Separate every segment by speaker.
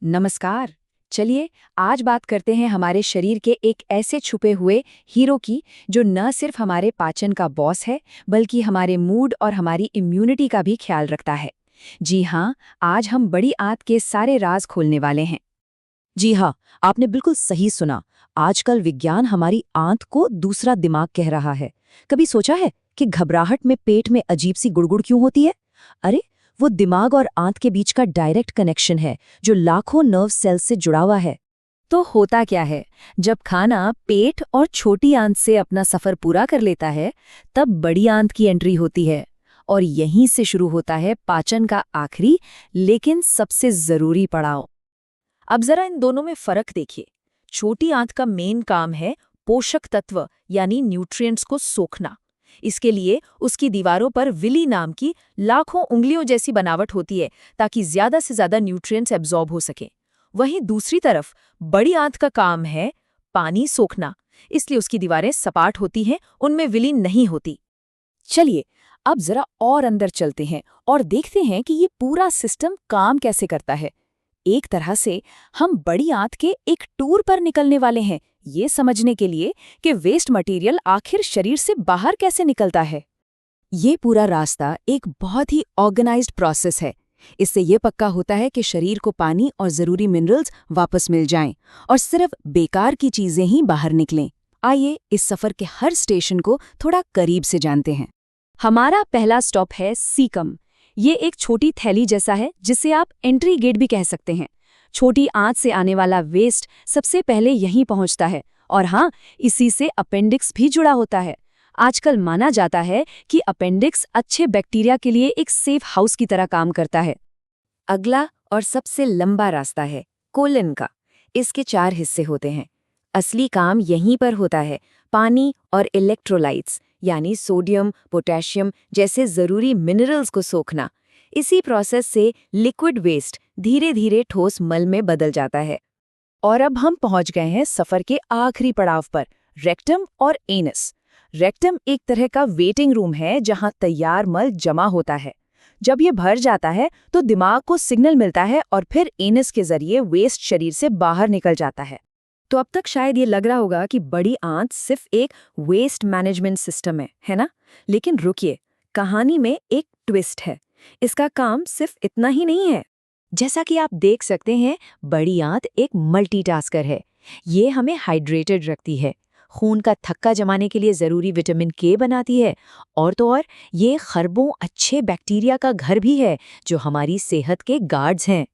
Speaker 1: नमस्कार। चलिए आज बात करते हैं हमारे शरीर के एक ऐसे छुपे हुए हीरो की जो न सिर्फ हमारे पाचन का बॉस है बल्कि हमारे मूड और हमारी इम्यूनिटी का भी ख्याल रखता है। जी हाँ, आज हम बड़ी आंत के सारे राज खोलने वाले हैं।
Speaker 2: जी हाँ, आपने बिल्कुल सही सुना। आजकल विज्ञान हमारी आंत को दूसरा दिमाग कह रहा है। कभी सोचा है कि घबराहट में पेट में अजीब सी गुड़गुड़ क्यों होती है? अरे, वो दिमाग और आंत के बीच का डायरेक्ट कनेक्शन है जो लाखों नर्व सेल्स से जुड़ा हुआ है।
Speaker 1: तो होता क्या है, जब खाना पेट और छोटी आंत से अपना सफर पूरा कर लेता है, तब बड़ी आंत की एंट्री होती है और यहीं से शुरू होता है पाचन का आखिरी लेकिन सबसे जरूरी पड़ाव। अब जरा इन दोनों में फर्क देखिए। छोटी आंत का मेन काम है पोषक तत्व यानी न्यूट्रिएंट्स को सोखना। इसके लिए उसकी दीवारों पर विली नाम की लाखों उंगलियों जैसी बनावट होती है ताकि ज्यादा से ज्यादा न्यूट्रिएंट्स एब्जॉर्ब हो सके। वहीं दूसरी तरफ बड़ी आंत का काम है पानी सोखना, इसलिए उसकी दीवारें सपाट होती हैं, उनमें विली नहीं होती। चलिए अब जरा और अंदर चलते हैं और देखते हैं कि ये पूरा सिस्टम काम कैसे करता है। एक तरह से हम बड़ी आंत के एक टूर पर निकलने वाले हैं, ये समझने के लिए कि वेस्ट मटेरियल आखिर शरीर से बाहर कैसे निकलता है। ये पूरा रास्ता एक बहुत ही ऑर्गेनाइज्ड प्रोसेस है। इससे ये पक्का होता है कि शरीर को पानी और जरूरी मिनरल्स वापस मिल जाएं और सिर्फ बेकार की चीजें ही बाहर निकलें। आइए इस सफर के हर स्टेशन को थोड़ा करीब से जानते हैं। हमारा पहला स्टॉप है सीकम। ये एक छोटी थैली जैसा है जिसे आप एंट्री गेट भी कह सकते हैं। छोटी आंत से आने वाला वेस्ट सबसे पहले यहीं पहुंचता है और हाँ, इसी से अपेंडिक्स भी जुड़ा होता है। आजकल माना जाता है कि अपेंडिक्स अच्छे बैक्टीरिया के लिए एक सेफ हाउस की तरह काम करता है। अगला और सबसे लंबा रास्ता है कोलन का। इसके 4 हिस्से होते हैं। असली काम यहीं पर होता है, पानी और इलेक्ट्रोलाइट्स यानी सोडियम, पोटेशियम जैसे जरूरी मिनरल्स को सोखना। इसी प्रोसेस से लिक्विड वेस्ट धीरे धीरे ठोस मल में बदल जाता है। और अब हम पहुंच गए हैं सफर के आखिरी पड़ाव पर, रेक्टम और एनस। रेक्टम एक तरह का वेटिंग रूम है जहां तैयार मल जमा होता है। जब ये भर जाता है तो दिमाग को सिग्नल मिलता है और फिर एनस के जरिए वेस्ट शरीर से बाहर निकल जाता है। तो अब तक शायद ये लग रहा होगा कि बड़ी आंत सिर्फ एक वेस्ट मैनेजमेंट सिस्टम है ना? लेकिन रुकिए, कहानी में एक ट्विस्ट है। इसका काम सिर्फ इतना ही नहीं है। जैसा कि आप देख सकते हैं, बड़ी आंत एक मल्टीटास्कर है। ये हमें हाइड्रेटेड रखती है, खून का थक्का जमाने के लिए जरूरी विटामिन के बनाती है और तो और ये खरबों अच्छे बैक्टीरिया का घर भी है जो हमारी सेहत के गार्ड्स हैं।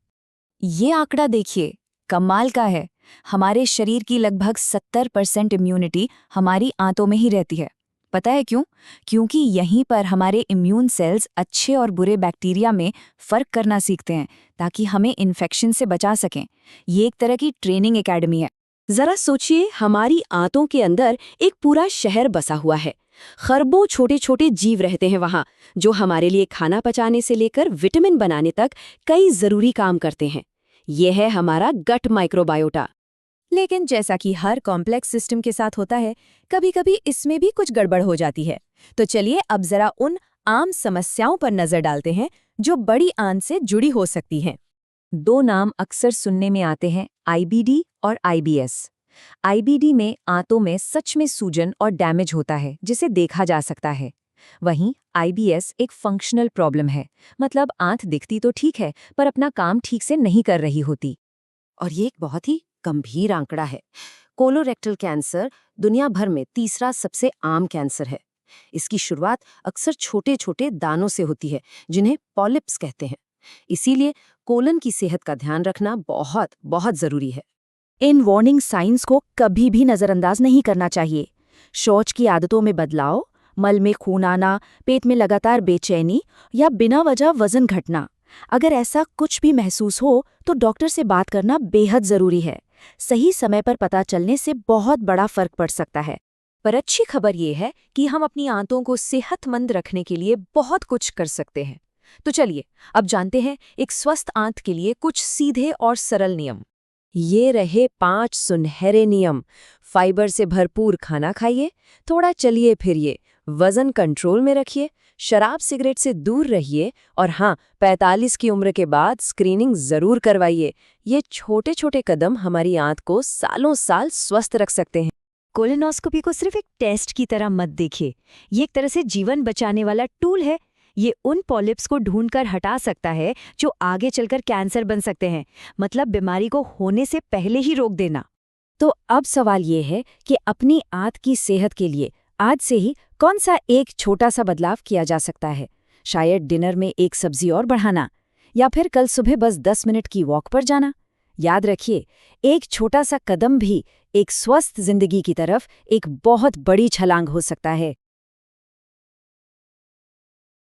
Speaker 1: ये आंकड़ा देखिए, कमाल का है। हमारे शरीर की लगभग 70% इम्यूनिटी हमारी आंतों में ही रहती है। पता है क्यों? क्योंकि यहीं पर हमारे इम्यून सेल्स अच्छे और बुरे बैक्टीरिया में फर्क करना सीखते हैं ताकि हमें इन्फेक्शन से बचा सकें। ये एक तरह की ट्रेनिंग एकेडमी है। जरा सोचिए, हमारी आंतों के अंदर एक पूरा शहर बसा हुआ है। खरबों छोटे छोटे जीव रहते हैं वहाँ, जो हमारे लिए खाना पचाने से लेकर विटामिन बनाने तक कई जरूरी काम करते हैं। यह है हमारा गट माइक्रोबायोटा। लेकिन जैसा कि हर कॉम्प्लेक्स सिस्टम के साथ होता है, कभी-कभी इसमें भी कुछ गड़बड़ हो जाती है। तो चलिए अब जरा उन आम समस्याओं पर नजर डालते हैं जो बड़ी आंत से जुड़ी हो सकती हैं। 2 नाम अक्सर सुनने में आते हैं, आईबीडी और आईबीएस। आईबीडी में आंतों में सच में सूजन और डैमेज होता है जिसे देखा जा सकता है। वहीं आईबीएस एक फंक्शनल प्रॉब्लम है, मतलब आंत दिखती तो ठीक है पर अपना काम ठीक से नहीं कर रही होती। और ये एक बहुत ही गंभीर आंकड़ा है। कोलोरेक्टल कैंसर दुनिया भर में तीसरा सबसे आम कैंसर है। इसकी शुरुआत अक्सर छोटे छोटे दानों से होती है जिन्हें पॉलिप्स कहते हैं। इसीलिए कोलन की सेहत का ध्यान रखना बहुत बहुत जरूरी है। इन वार्निंग साइंस को कभी भी नजरअंदाज नहीं करना चाहिए। शौच की आदतों में बदलाव, मल में खून आना, पेट में लगातार बेचैनी या बिना वजह वजन घटना, अगर ऐसा कुछ भी महसूस हो तो डॉक्टर से बात करना बेहद जरूरी है। सही समय पर पता चलने से बहुत बड़ा फर्क पड़ सकता है। पर अच्छी खबर ये है कि हम अपनी आंतों को सेहतमंद रखने के लिए बहुत कुछ कर सकते हैं। तो चलिए अब जानते हैं एक स्वस्थ आंत के लिए कुछ सीधे और सरल नियम। ये रहे 5 सुनहरे नियम। फाइबर से भरपूर खाना खाइए, थोड़ा चलिए फिरिए, वजन कंट्रोल में रखिए,
Speaker 2: शराब सिगरेट से दूर रहिए और हाँ, 45 की उम्र के बाद स्क्रीनिंग जरूर करवाइए। ये छोटे छोटे कदम हमारी आंत को सालों साल स्वस्थ रख सकते हैं।
Speaker 1: कोलोनोस्कोपी को सिर्फ एक टेस्ट की तरह मत देखिए, ये एक तरह से जीवन बचाने वाला टूल है। ये उन पॉलिप्स को ढूंढकर हटा सकता है जो आगे चलकर कैंसर बन सकते हैं, मतलब बीमारी को होने से पहले ही रोक देना। तो अब सवाल ये है कि अपनी आंत की सेहत के लिए आज से ही कौन सा एक छोटा सा बदलाव किया जा सकता है? शायद डिनर में एक सब्जी और बढ़ाना, या फिर कल सुबह बस 10 मिनट की वॉक पर जाना। याद रखिए, एक छोटा सा कदम भी एक स्वस्थ जिंदगी की तरफ एक बहुत बड़ी छलांग हो सकता है।